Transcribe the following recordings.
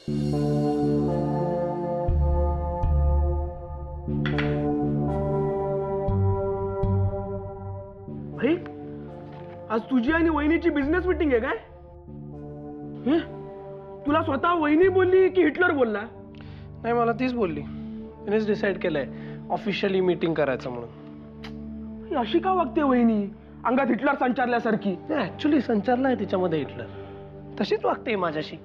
भाई आज तुझी आणि वहिनीची बिझनेस मीटिंग आहे काय? तुला स्वतः वहिनी बोलली की हिटलर बोलला? नाही, मला तीच बोलली. तिनेच डिसाईड केलंय ऑफिशियली मीटिंग करायचं म्हणून. अशी का वागते वहिनी, अंगात हिटलर संचारल्यासारखी? ऍक्च्युली संचारला आहे तिच्यामध्ये हिटलर. तशीच वागते माझ्याशी,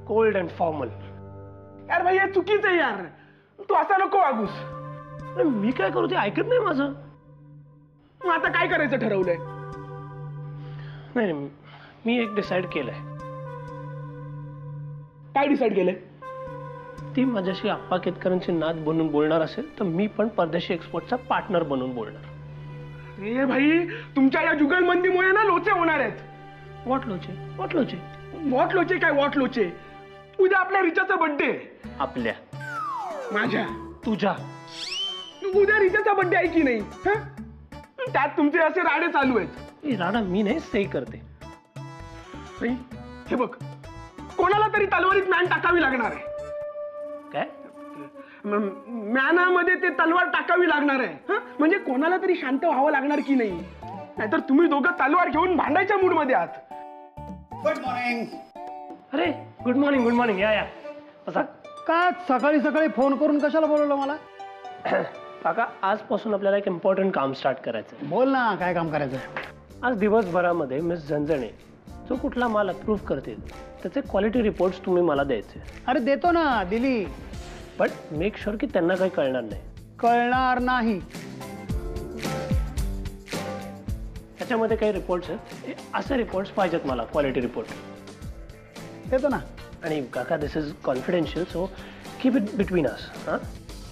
कोल्ड अँड फॉर्मल. यार भाई, हे चुकीचं आहे यार. तू असा नको वागूस. मी काय करू, ते ऐकत नाही माझं. मग आता काय करायचं ठरवलंय? नाही, मी एक डिसाईड केलंय. काय डिसाईड केलंय? ती माझ्याशी आप्पा केतकरांची नात बनून बोलणार असेल तर मी पण परदेशी एक्सपोर्टचा पार्टनर बनून बोलणार. अरे भाई, तुमच्या या जुगलबंदीमुळे ना लोचे होणार आहेत. व्हॉट लोचे? व्हॉट लोचे? व्हॉट लोचे काय व्हॉट लोचे? उद्या आपल्या रिचाचा बर्थडे. आपल्या? माझ्या? तुझ्या? उद्या रिचाचा बर्थडे आहे की नाही? त्यात तुमचे असे राडे चालू आहेत. राडा मी नाही, सही करते. हे बघ, कोणाला तरी तलवारीत मॅन टाकावी लागणार आहे. काय? मॅनामध्ये ते तलवार टाकावी लागणार आहे. म्हणजे कोणाला तरी शांत व्हावं लागणार की नाही? नाहीतर तुम्ही दोघं तलवार घेऊन भांडायच्या मूड मध्ये आहात. Good morning. अरे गुड मॉर्निंग. Good morning. या बसा. का सकाळी सकाळी फोन करून कशाला बोलवलं मला? काका, आजपासून आपल्याला एक इम्पॉर्टंट काम स्टार्ट करायचं. बोल ना, काय काम करायचं? आज दिवसभरामध्ये मिस झणझणे जो कुठला माल अप्रूव्ह करतील त्याचे क्वालिटी रिपोर्ट्स तुम्ही मला द्यायचे. अरे देतो ना, दिली. बट मेक शुअर की त्यांना काही कळणार नाही. कळणार नाही. त्याच्यामध्ये काही रिपोर्ट्स आहेत, असे रिपोर्ट्स पाहिजेत मला, क्वालिटी रिपोर्ट. देतो ना. आणि काका, this is confidential, so keep it between us. हां,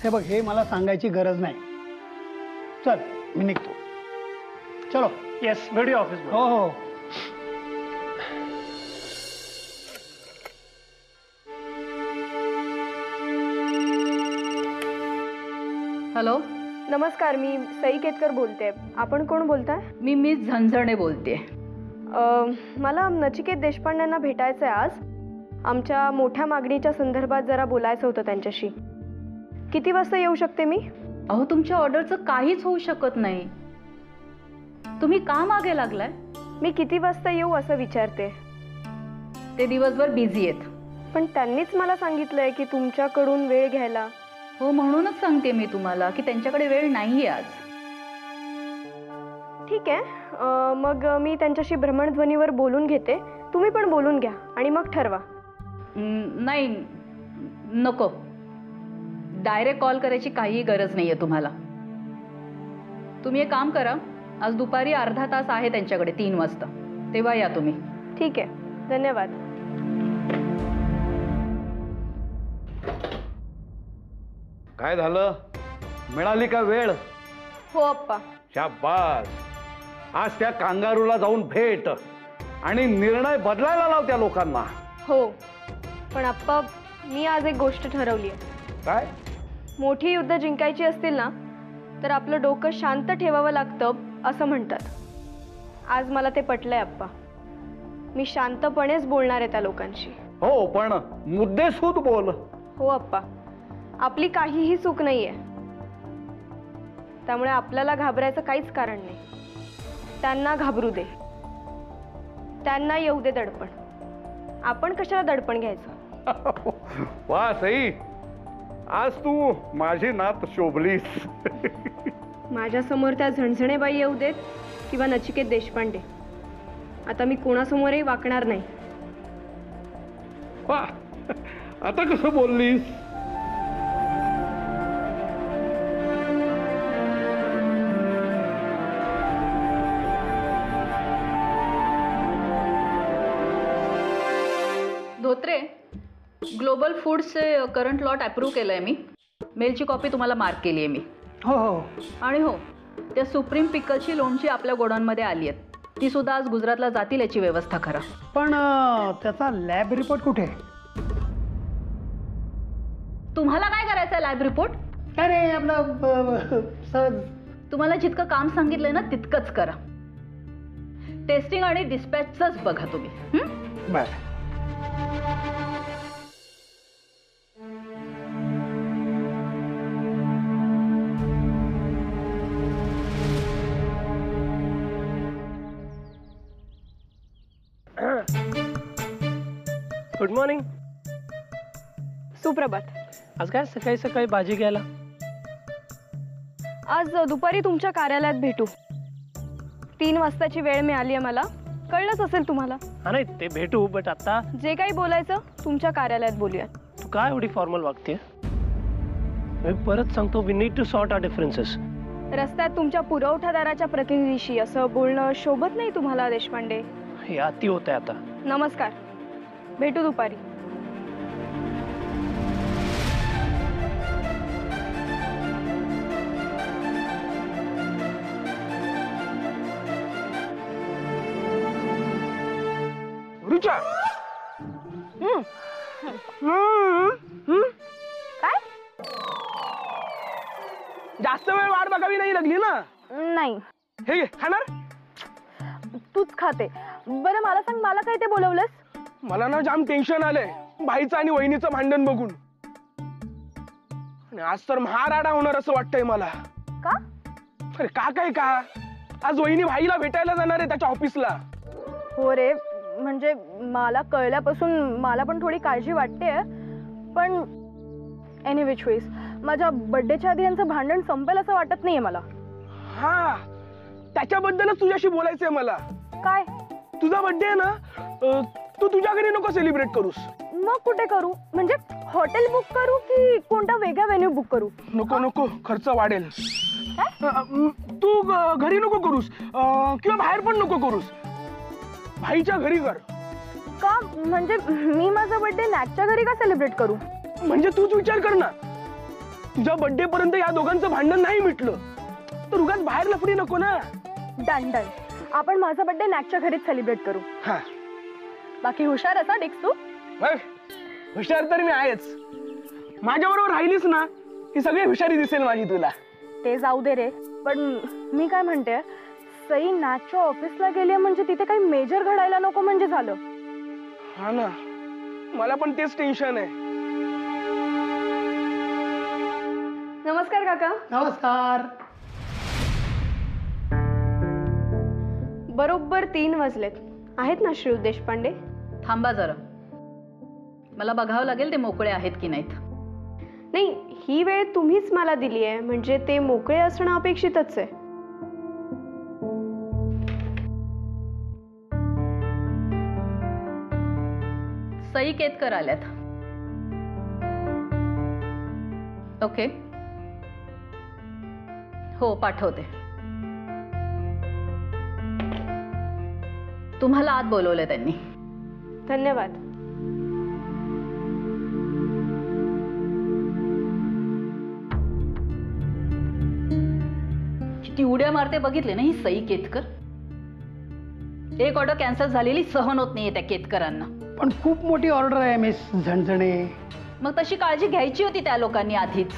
हे बघ, हे मला सांगायची गरज नाही. चल, मी निघतो. चलो. येस, भेटूया ऑफिस. हो हो. हॅलो, नमस्कार, मी सई केतकर बोलते. आपण कोण बोलताय? मी मिस झणझणे बोलते. मला नचिकेत देशपांडेंना भेटायचं आहे आज. आमच्या मोठ्या मागणीच्या संदर्भात जरा बोलायचं होतं त्यांच्याशी. किती वाजता येऊ शकते मी? अहो, तुमच्या ऑर्डरचं काहीच होऊ शकत नाही. तुम्ही का मागे लागलाय? मी किती वाजता येऊ असं विचारते. ते दिवसभर बिझी आहेत. पण त्यांनीच मला सांगितलंय की तुमच्याकडून वेळ घ्यायला. हो, म्हणूनच सांगते मी तुम्हाला की त्यांच्याकडे वेळ नाहीये आज. ठीक आहे, मग मी त्यांच्याशी भ्रमणध्वनीवर बोलून घेते. तुम्ही पण बोलून घ्या आणि मग ठरवा. नाही, नको. डायरेक्ट कॉल करायची काहीही गरज नाहीये तुम्हाला. तुम्ही एक काम करा, आज दुपारी अर्धा तास आहे त्यांच्याकडे 3 वाजता, तेव्हा या तुम्ही. ठीक आहे, धन्यवाद. काय झालं, मिळाली का वेळ? हो अप्पा. शाबास. आज त्या कांगारूला जाऊन भेट आणि निर्णय बदलायला लाव त्या लोकांना. हो, पण अप्पा, मी आज एक गोष्ट ठरवली आहे. काय? मोठी युद्ध जिंकायची असतील ना तर आपलं डोकं शांत ठेवावं लागतं असं म्हणतात. आज मला ते पटलंय अप्पा. मी शांतपणेच बोलणार आहे त्या लोकांशी. हो, पण मुद्देसूद बोल. हो अप्पा, आपली काहीही चूक नाहीये, त्यामुळे आपल्याला घाबरायचं काहीच कारण नाही. त्यांना घाबरू दे, त्यांना येऊ दे दडपण. आपण कशाला दडपण घ्यायचं? वा सई, आज तू माझी नात शोभलीस. माझ्या समोर त्या झणझणेबाई येऊ देत किंवा नचिकेत देशपांडे, आता मी कोणासमोरही वाकणार नाही. वा, आता कसं बोललीस? धोत्रे, ग्लोबल फूड्सचे करंट लॉट अप्रूव्ह केलंय मी. मेलची कॉपी तुम्हाला मार्क केली आहे मी. हो हो. आणि हो, त्या सुप्रीम पिकलची लोणची आपल्या गोडाऊनमध्ये आली आहेत. ती सुद्धा आज गुजरातला जातील याची व्यवस्था करा. पण त्याचा लॅब रिपोर्ट कुठे? तुम्हाला काय करायचं लॅब रिपोर्ट? अरे आपलं सहज. तुम्हाला जितकं काम सांगितलंय ना तितकंच करा. टेस्टिंग आणि डिस्पॅचच बघा तुम्ही. बरं. Good morning. सुप्रभात. आज काय सकाळी सकाळी भाजी घ्यायला? आज दुपारी तुमच्या कार्यालयात भेटू. 3 वाजताची वेळ मिळाली आहे मला. कळलंच असेल तुम्हाला. हा नाही ते भेटू, बट आता जे काही बोलायचं तुमच्या कार्यालयात बोलूयात. तू काय एवढी फॉर्मल वागते? मी परत सांगतो, we need to sort our differences. रस्त्यात तुमच्या पुरवठादाराच्या प्रतिनिधीशी असं बोलणं शोभत नाही तुम्हाला देशपांडे. हे अति होत आहे आता. नमस्कार. भेटू दुपारी. रुचा. काय? जास्त वेळ वाट बघावी नाही लागली ना. नाही, हे घे, खाणार? तूच खाते. बरं मला सांग, मला काय ते बोलवलंस? मला ना जाम टेन्शन आलंय भाईचं आणि वहिनीचं भांडण बघून. आणि आज तर महाराडा होणार असं वाटतंय मला. का? अरे का काय का, आज वहिनी भाईला भेटायला जाणार आहे त्याच्या ऑफिसला. हो रे, म्हणजे मला कळल्यापासून मला पण थोडी काळजी वाटते. पण एनिव्हिच वेज माझ्या बर्थडेच्या आधी यांचं भांडण संपेल असं वाटत नाहीये मला. हा, त्याच्याबद्दलच तुझ्याशी बोलायचंय मला. काय? तुझा बर्थडे आहे ना, तू तुझ्या घरी नको सेलिब्रेट करूस. मग कुठे करू? म्हणजे हॉटेल बुक करू की कोणता वेगळा व्हेन्यू बुक करू? नको नको, खर्च वाढेल. तू घरी नको करूस, किंवा बाहेर पण नको करूस. भाईच्या घरी कर. का? म्हणजे मी माझा बर्थडे नॅकच्या घरी का सेलिब्रेट करू? म्हणजे तूच विचार कर ना, तुझ्या बर्थडे पर्यंत या दोघांचं भांडण नाही मिटलं तर उगाच बाहेर लफडी नको ना. Done done. आपण माझा बर्थडे नॅकच्या घरीच सेलिब्रेट करू. हा, बाकी हुशार असा डिक्स तू. बघ, हुशार तर मी आहेच. माझ्या बरोबर राहिलीस ना ही सगळी हुशारी दिसेल माझी तुला. ते जाऊ दे रे, पण मी काय म्हणते, सई नॅकच्या ऑफिसला गेली म्हणजे तिथे काही मेजर घडायला नको म्हणजे झालं. हा ना, मला पण तेच टेन्शन आहे. नमस्कार काका. नमस्कार. बरोबर 3 वाजलेत. आहेत ना श्री देशपांडे? थांबा जरा, मला बघावं लागेल ते मोकळे आहेत की नाहीत. नाही, ही वेळ तुम्हीच मला दिली आहे म्हणजे ते मोकळे असणं अपेक्षितच आहे. सई केतकर आल्यात. ओके, हो पाठवते. तुम्हाला आत बोलवलंय त्यांनी. धन्यवाद. किती उड्या मारते बघितले ना ही सई केतकर. एक ऑर्डर कॅन्सल झालेली सहन होत नाहीये त्या केतकरांना. पण खूप मोठी ऑर्डर आहे मिस झणझणे. मग तशी काळजी घ्यायची होती त्या लोकांनी आधीच.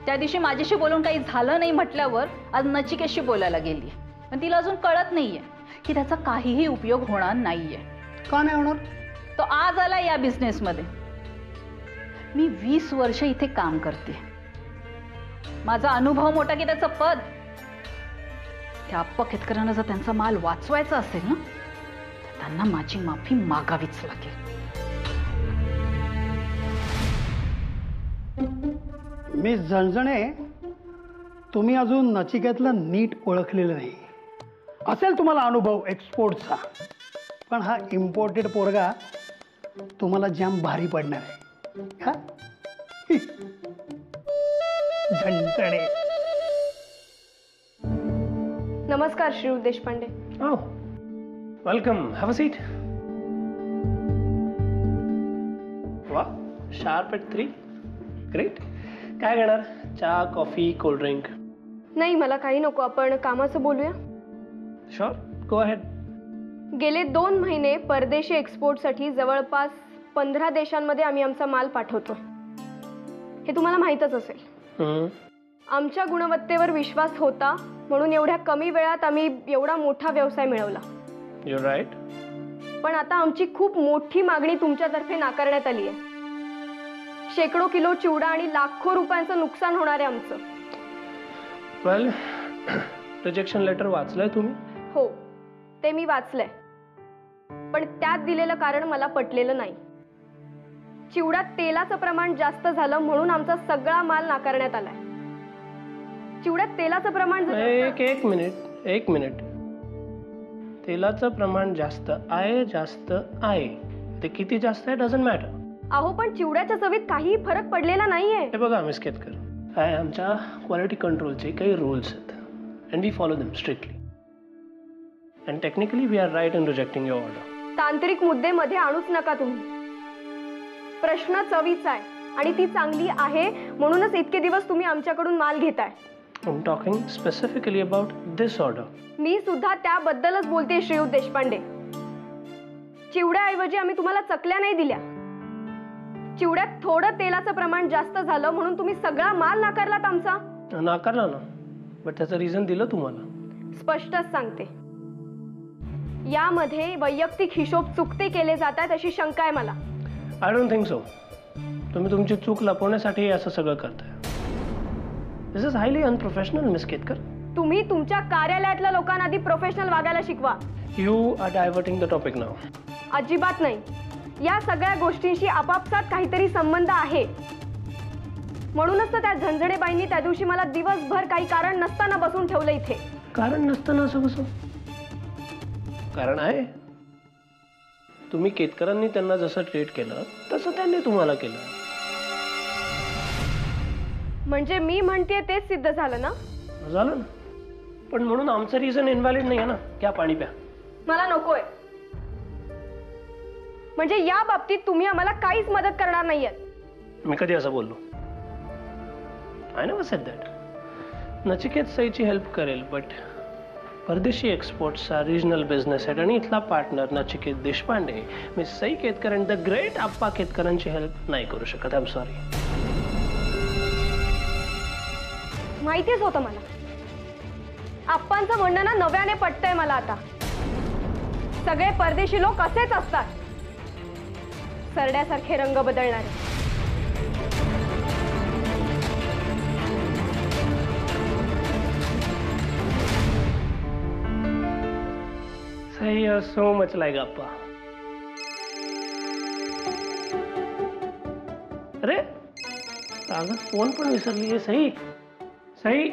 त्या दिवशी माझ्याशी बोलून काही झालं नाही म्हटल्यावर आज नचिकेशी बोलायला गेली. पण तिला अजून कळत नाहीये की त्याचा काहीही उपयोग होणार नाहीये. का नाही होणार? तो आज आला या बिझनेसमध्ये. मी 20 वर्ष इथे काम करते. माझा अनुभव मोठा की त्याचं पद. त्या अप्पा केतकरांना जर त्यांचा माल वाचवायचा असेल ना तर त्यांना माझी माफी मागावीच लागेल. मिस झणझणे, तुम्ही अजून नचिकेतला नीट ओळखलेलं नाही. असेल तुम्हाला अनुभव एक्सपोर्टचा, पण हा इम्पोर्टेड पोरगा तुम्हाला जाम भारी पडणार आहे. हा? झणझणे. नमस्कार Shri Deshpande. Oh, welcome. Have a seat. वा, sharp at 3. Great. काय घेणार? चहा, कॉफी, कोल्ड ड्रिंक? नाही, मला काही नको. आपण कामाचं बोलूया. Sure, go ahead. गेले 2 महिने परदेशी एक्सपोर्टसाठी जवळपास 15 देशांमध्ये आम्ही आमचा माल पाठवतो. हे तुम्हाला माहीतच असेल. आमच्या गुणवत्तेवर विश्वास होता म्हणून एवढ्या कमी वेळात आम्ही एवढा मोठा व्यवसाय मिळवला. You're right. पण आता आमची खूप मोठी मागणी तुमच्यातर्फे नाकारण्यात आली आहे. शेकडो किलो चिवडा आणि लाखो रुपयांचं नुकसान होणार आहे आमचं. Well, रिजेक्शन लेटर वाचलंय तुम्ही? हो, ते मी वाचलंय. पण त्यात दिलेलं कारण मला पटलेलं नाही. चिवड्यात तेलाचं प्रमाण जास्त झालं म्हणून आमचा सगळा माल नाकारण्यात आलाय. चिवड्यात तेलाचं प्रमाण एक मिनिट. तेलाचं प्रमाण जास्त आहे. ते किती जास्त आहे डझंट मॅटर. अहो पण चिवड्याच्या चवीत काहीही फरक पडलेला नाहीये. हे बघा मिस केतकर, काय आमच्या क्वालिटी कंट्रोलचे काही रूल्स आहेत and we follow them strictly and technically we are right in rejecting your order. तांत्रिक मुद्दे मध्ये आणूच नका तुम्ही. प्रश्न चवीचा आहे आणि ती चांगली आहे म्हणूनच इतके दिवस तुम्ही आमच्याकडून माल घेताय. I am talking specifically about this order. मी सुद्धा त्याबद्दलच बोलते श्रीयुत देशपांडे. चिवड्याऐवजी आम्ही तुम्हाला चकल्या नाही दिल्या. चिवड्यात थोडं तेलाचं प्रमाण जास्त झालं म्हणून तुम्ही सगळा माल नाकारलात आमचा. नाकारला ना, बट त्याचं रिझन दिलं तुम्हाला. स्पष्टच सांगते, यामध्ये वैयक्तिक हिशोब चुकते केले जातात अशी शंका आहे मला. I don't think so. तुम्ही तुमची चूक लपवण्यासाठी असं सगळं करताय. This is highly unprofessional miss Ketkar. तुम्ही तुमच्या कार्यालयातल्या लोकांना आधी प्रोफेशनल वागायला शिकवा. You are diverting the topic now. अजिबात नाही. या सगळ्या गोष्टींशी आपापसात काहीतरी संबंध आहे. म्हणूनच तर त्या झणझणेबाईंनी त्या दिवशी मला दिवसभर काही कारण नसताना बसून ठेवलं इथे. कारण नसताना असं कसं? कारण आहे. तुम्ही केतकरांनी त्यांना जसं ट्रीट केलं तसं त्यांनी तुम्हाला केलं. म्हणजे मी म्हणते तेच सिद्ध झालं ना? झालं ना, पण म्हणून आमचं रिझन इनव्हॅलिड नाही आहे ना. घ्या पाणी प्या. मला नकोय. म्हणजे या बाबतीत तुम्ही आम्हाला काहीच मदत करणार नाहीयेत. मी कधी असं बोललो? I never said that. Nachiket सईची हेल्प करेल, बट परदेशी एक्सपोर्ट्सचा रिजनल बिझनेस हेड आणि इथला पार्टनर नचिकेत देशपांडे, मी सई केतकर आणि द ग्रेट आप्पा केतकरांची हेल्प नाही करू शकत. I am sorry. माहितीच होतं मला. आप्पांचं म्हणणं ना नव्याने पटतंय मला आता. सगळे परदेशी लोक असेच असतात, सरड्यासारखे रंग बदलणारे. Sai are so much like Appa. अरे अगं फोन पण विसरली आहे. सई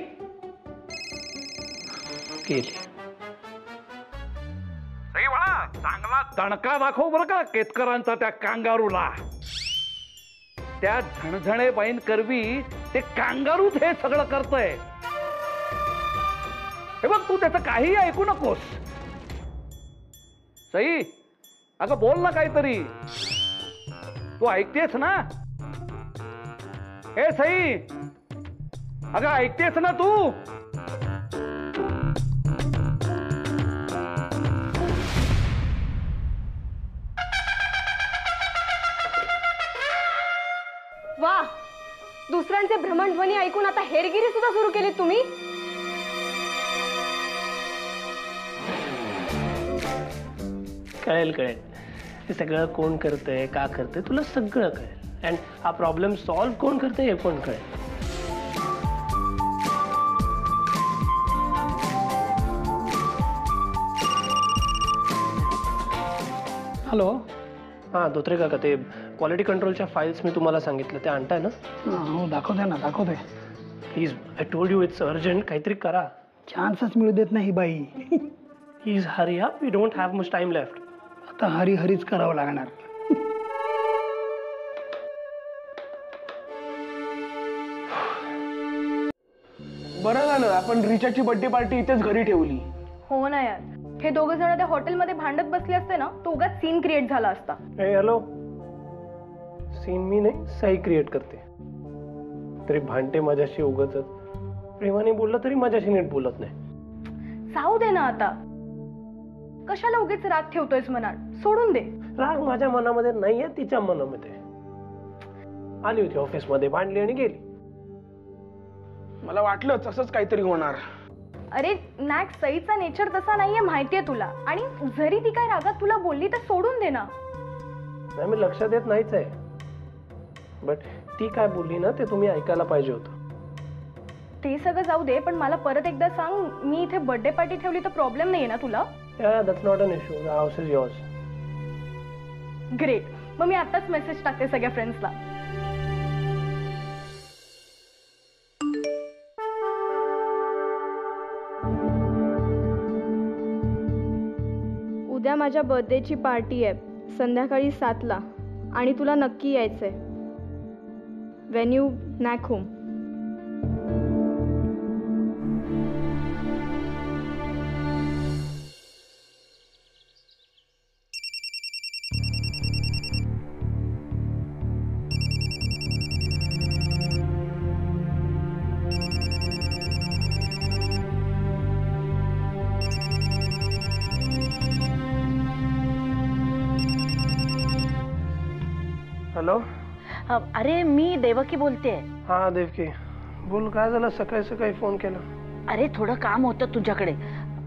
गेली. सई बाळा, चांगला दणका दाखव बरं का केतकरांचा त्या कांगारूला. त्या झणझणेबाईन करवी ते कांगारूच हे सगळं करतय. हे बघ, तू त्याचं काही ऐकू नकोस. सई, अगं बोल ना काहीतरी. तू ऐकतेस ना? हे सई, अगं ऐकतेस ना तू? वा, दुसऱ्यांचे भ्रमणध्वनी ऐकून आता हेरगिरी सुद्धा सुरू केली तुम्ही. कळेल. हे सगळं कोण करतंय, का करतंय, तुला सगळं कळेल. अँड हा प्रॉब्लेम सॉल्व्ह कोण करतंय हे पण कळेल. हॅलो. हां धोत्रे काका, ते क्वालिटी कंट्रोलच्या फाईल्स मी तुम्हाला सांगितलं ते आणताय ना? हो दाखवते. Please, I told you it's urgent. काहीतरी करा. चान्सच मिळू देत नाही बाई. Please hurry up. We don't have much time left. आता हरीच करावं लागणार. बरं झालं आपण रिचाची बर्थडे पार्टी इथेच घरी ठेवली. हो ना यार, हे दोघ जण त्या हॉटेलमध्ये भांडत बसले असते ना, तो उगाच सीन क्रिएट झाला असता. ए हॅलो, सीन मी नाही, सई क्रिएट करते. तरी भांडते माझ्याशी उगाच. प्रेमाने बोललं तरी माझ्याशी नीट बोलत नाही. जाऊ दे ना आता. कशाला उगीच राग ठेवतोयस मनात? सोडून दे. राग माझ्या मनामध्ये नाहीये, तिच्या मनामध्ये. आली होती ऑफिसमध्ये, भांडली आणि गेली. मला वाटलंच असंच काहीतरी होणार. अरे नॅक, सईचा नेचर तसा नाहीये, माहितीये तुला. आणि जरी ती काय रागात तुला बोलली तर सोडून दे ना. नाही, मी लक्ष देत नाहीच आहे, बट ती काय बोलली ना ते तुम्ही ऐकायला पाहिजे होतं. ते सगळं जाऊ दे, पण मला परत एकदा सांग, मी इथे बर्थडे पार्टी ठेवली तर प्रॉब्लेम नाहीये ना तुला? Yeah, that's not an issue. The house is yours. Great. मग मी आताच मेसेज टाकते सगळ्या फ्रेंड्सला. उद्या माझ्या बर्थडेची पार्टी आहे संध्याकाळी 7ला आणि तुला नक्की यायचंय. When you back home. हॅलो. अरे मी देवकी बोलते. हा देवकी बोल. काय झालं सकाळी सकाळी फोन केला? अरे थोडं काम होतं तुझ्याकडे.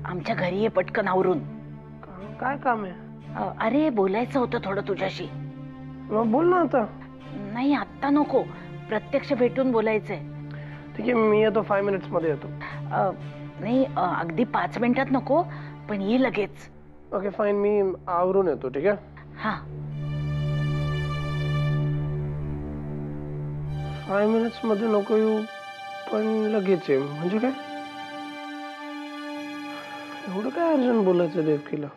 आमच्या घरी ये पटकन आवरून. काय काम आहे? अरे बोलायचं होतं थोडं तुझ्याशी. मग बोल ना आता. नाही आत्ता नको, प्रत्यक्ष भेटून बोलायचंय. ठीक आहे मी येतो 5 मिनिट्स मध्ये येतो. नाही अगदी 5 मिनिटात नको, पण ये लगेच. ओके फाईन मी आवरून येतो. ठीक आहे. हा 5 मिनिट्स मध्ये नको येऊ पण लगेच आहे म्हणजे काय? एवढं काय अर्जंट बोलायचं देवकीला?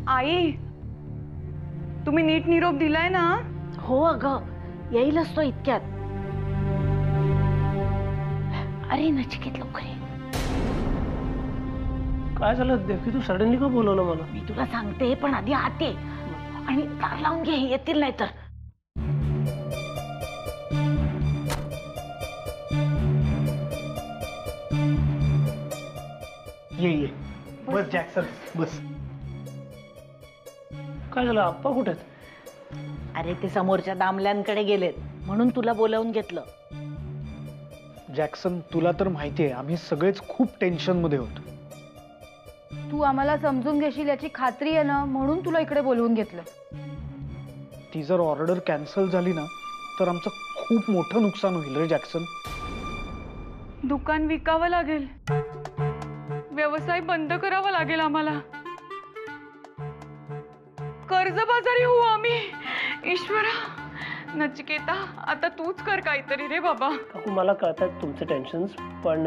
आई, तुम्ही नीट निरोप दिलाय ना? हो अगं येईलच तो इतक्यात. अरे नचिकेत लवकर ये. काय झालं देवकी? तू सडनली का बोलवलं मला? मी तुला सांगते पण आधी आत ये आणि दार लावून घे, येतील नाही तर. ये बस जॅक्सन बस. काय झालं? आप्पा कुठे आहेत? अरे ते समोरच्या दामल्यांकडे गेलेत म्हणून तुला बोलावून घेतलं. जॅक्सन तुला तर माहितीये आम्ही सगळेच खूप टेन्शन मध्ये होतो. तू आम्हाला समजून घेशील याची खात्री आहे ना, म्हणून तुला इकडे बोलवून घेतलं. ती जर ऑर्डर कॅन्सल झाली ना तर आमचं खूप मोठं नुकसान होईल रे जॅक्सन. दुकान विकावं लागेल, व्यवसाय बंद करावा लागेल आम्हाला, कर्जबाजारी होऊ आम्ही. ईश्वरा, नचिकेता आता तूच कर काहीतरी रे बाबा. काकू मला कळतात तुमचे टेन्शन्स पण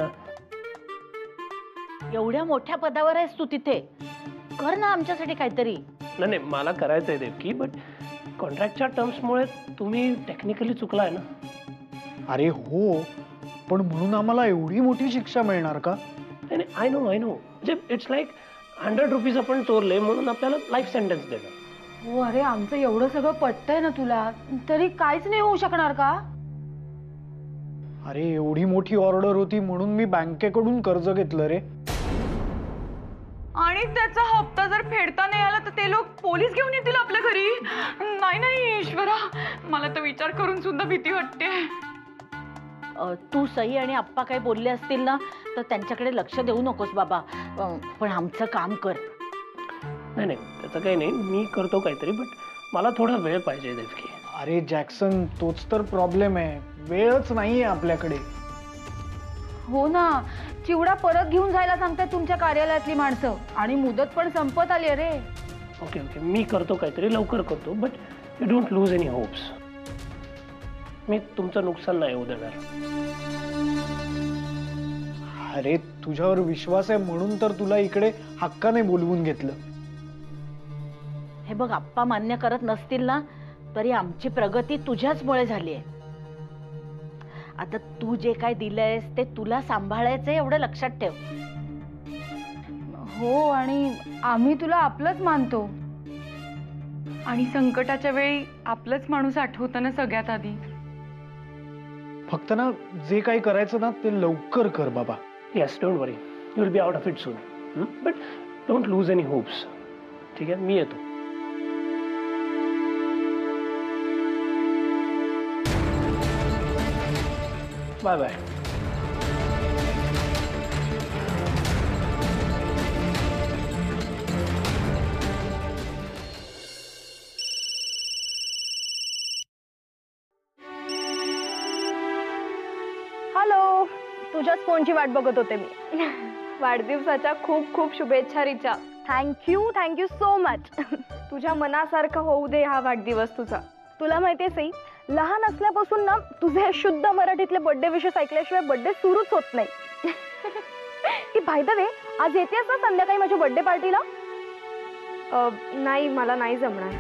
एवढ्या मोठ्या पदावर आहेस तू तिथे, कर ना आमच्यासाठी काहीतरी. नाही नाही मला करायचंय देवकी बट कॉन्ट्रॅक्टच्या टर्म्समुळे तुम्ही टेक्निकली चुकलाय ना. अरे हो पण म्हणून आम्हाला एवढी मोठी शिक्षा मिळणार का? नाही आय नो म्हणजे इट्स लाईक 100 रुपीज आपण चोरले म्हणून आपल्याला लाईफ सेंटेन्स देणार. हो अरे आमचं एवढं सगळं पटतंय ना तुला, तरी काहीच नाही होऊ शकणार का? अरे एवढी मोठी ऑर्डर होती म्हणून मी बँकेकडून कर्ज घेतलं रे. आणि त्याचा हप्ता जर फेडता नाही आला तर ते लोक पोलीस घेऊन येतील आपल्या घरी. नाही नाही ईश्वरा, मला तर विचार करून सुद्धा भीती वाटते. तू सई आणि आप्पा काही बोलले असतील ना तर त्यांच्याकडे लक्ष देऊ नकोस बाबा. पण आमचं काम कर. नाही त्याचं काही नाही, मी करतो काहीतरी बट मला थोडा वेळ पाहिजे देवकी. अरे जॅक्सन तोच तर प्रॉब्लेम आहे, वेळच नाहीये आपल्याकडे. हो ना, चिवडा परत घेऊन जायला सांगताय तुमच्या कार्यालयातली माणसं आणि मुदत पण संपत आली रे. ओके मी करतो काहीतरी, लवकर करतो but you don't lose any hopes. मी तुमचं नुकसान नाही होऊ देणार. अरे तुझ्यावर विश्वास आहे म्हणून तर तुला इकडे हक्काने बोलवून घेतलं. हे बघ आप्पा मान्य करत नसतील ना तरी आमची प्रगती तुझ्याचमुळे झाली आहे. आता तू जे काय दिलंयस ते तुला सांभाळायचं एवढं लक्षात ठेव. हो आणि आम्ही तुला आपलंच मानतो. आणि संकटाच्या वेळी आपलंच माणूस आठवतं ना सगळ्यात आधी. फक्त ना जे काही करायचं ना ते लवकर कर बाबा. Yes don't worry, you will be out of it soon but don't lose any hopes. ठीक आहे मी येतो. Bye bye. हॅलो, तुझ्याच फोनची वाट बघत होते मी. वाढदिवसाच्या खूप खूप शुभेच्छा रिचा. Thank you so much. तुझ्या मनासारखं होऊ दे हा वाढदिवस तुझा. तुला माहितीये सई, लहान असल्यापासून ना तुझे शुद्ध मराठीतले बर्थडे विशेष ऐकल्याशिवाय बर्थडे सुरूच होत नाही. की बाय द वे, आज येतेस ना संध्याकाळी माझ्या बर्थडे पार्टीला? नाही, मला नाही जमणार.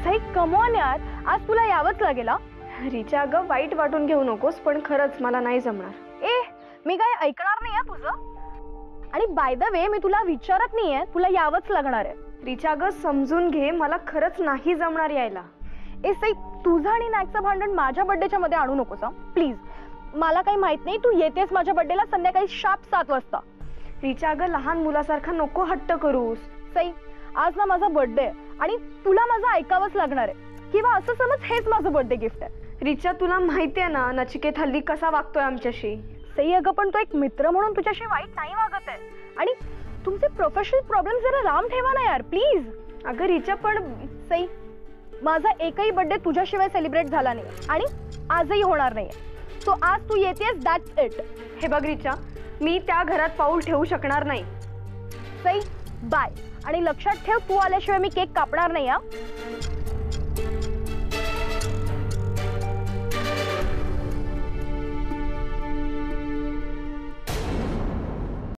सई कम ऑन यार, आज तुला यावंच लागेल. रिचा अगं वाईट वाटून घेऊ नकोस, पण खरंच मला नाही जमणार. मी काय ऐकणार नाही तुझं. आणि बाय द वे, मी तुला विचारत नाहीये, तुला यावंच लागणार आहे. रिचा अगं समजून घे, मला खरंच नाही जमणार यायला. सई, तुझं आणि नॅकचं भांडण माझ्या बर्थडेच्या मध्ये आणू नकोस प्लीज. मला काही माहित नाही, तू येतेस माझ्या बर्थडेला संध्याकाळी शार्प 7 वाजता. रिचा अगं लहान मुलासारखा नको हट्ट करूस. सई, आज ना माझा बर्थडे आहे आणि तुला माझं ऐकावंच लागणार आहे. किंवा असं समज हेच माझं बर्थडे गिफ्ट आहे. रिचा, तुला माहिती आहे ना नचिकेत हल्ली कसा वागतोय आमच्याशी. सई अगं, पण तो एक मित्र म्हणून तुझ्याशी वाईट नाही वागत आहे. आणि तुमचे प्रोफेशनल प्रॉब्लेम जरा लांब ठेवा ना यार प्लीज. अगं रिचा, पण सई, माझा एकही बर्थडे तुझ्याशिवाय सेलिब्रेट झाला नाही आणि आजही होणार नाही. सो आज तू येतेस, दॅट्स इट. हे बघ रिचा, मी त्या घरात पाऊल ठेवू शकणार नाही. सई, बाय. आणि लक्षात ठेव, तू आल्याशिवाय मी केक कापणार नाही.